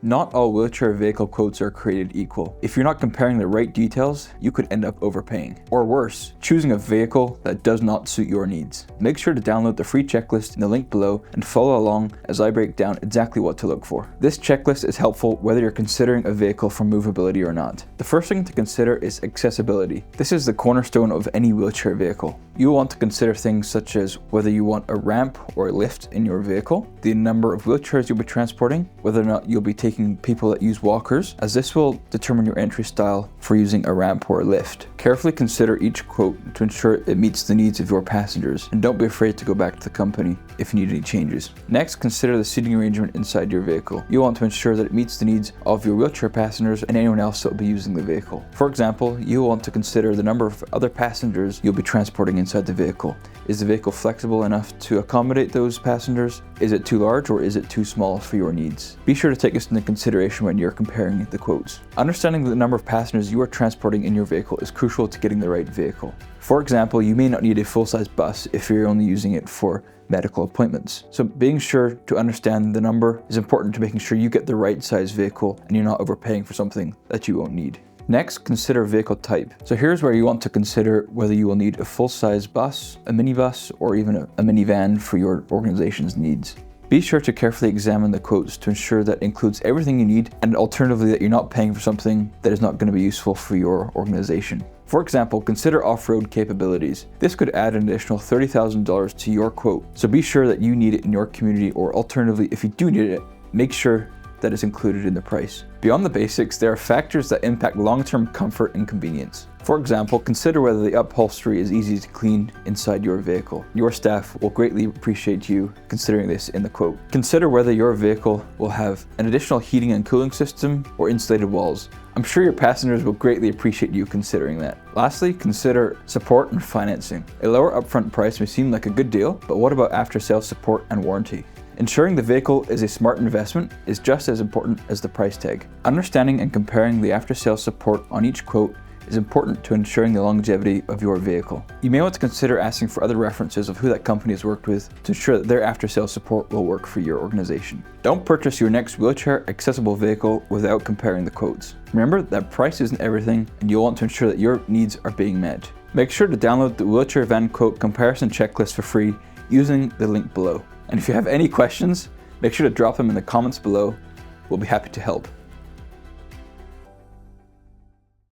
Not all wheelchair vehicle quotes are created equal. If you're not comparing the right details, you could end up overpaying. Or worse, choosing a vehicle that does not suit your needs. Make sure to download the free checklist in the link below and follow along as I break down exactly what to look for. This checklist is helpful whether you're considering a vehicle for movability or not. The first thing to consider is accessibility. This is the cornerstone of any wheelchair vehicle. You will want to consider things such as whether you want a ramp or a lift in your vehicle, the number of wheelchairs you'll be transporting, whether or not you'll be taking people that use walkers, as this will determine your entry style for using a ramp or a lift. Carefully consider each quote to ensure it meets the needs of your passengers, and don't be afraid to go back to the company if you need any changes. Next, consider the seating arrangement inside your vehicle. You want to ensure that it meets the needs of your wheelchair passengers and anyone else that will be using the vehicle. For example, you want to consider the number of other passengers you'll be transporting inside the vehicle. Is the vehicle flexible enough to accommodate those passengers? Is it too large or is it too small for your needs? Be sure to take this into consideration when you're comparing the quotes. Understanding the number of passengers you are transporting in your vehicle is crucial to getting the right vehicle. For example, you may not need a full-size bus if you're only using it for medical appointments. So being sure to understand the number is important to making sure you get the right size vehicle and you're not overpaying for something that you won't need. Next, consider vehicle type. So here's where you want to consider whether you will need a full-size bus, a minibus, or even a minivan for your organization's needs. Be sure to carefully examine the quotes to ensure that it includes everything you need, and alternatively that you're not paying for something that is not going to be useful for your organization. For example, consider off-road capabilities. This could add an additional $30,000 to your quote, so be sure that you need it in your community, or alternatively, if you do need it, make sure that is included in the price. Beyond the basics, there are factors that impact long-term comfort and convenience. For example, consider whether the upholstery is easy to clean inside your vehicle. Your staff will greatly appreciate you considering this in the quote. Consider whether your vehicle will have an additional heating and cooling system or insulated walls. I'm sure your passengers will greatly appreciate you considering that. Lastly, consider support and financing. A lower upfront price may seem like a good deal, but what about after-sales support and warranty? Ensuring the vehicle is a smart investment is just as important as the price tag. Understanding and comparing the after-sales support on each quote is important to ensuring the longevity of your vehicle. You may want to consider asking for other references of who that company has worked with to ensure that their after-sales support will work for your organization. Don't purchase your next wheelchair accessible vehicle without comparing the quotes. Remember that price isn't everything, and you'll want to ensure that your needs are being met. Make sure to download the wheelchair van quote comparison checklist for free using the link below. And if you have any questions, make sure to drop them in the comments below. We'll be happy to help.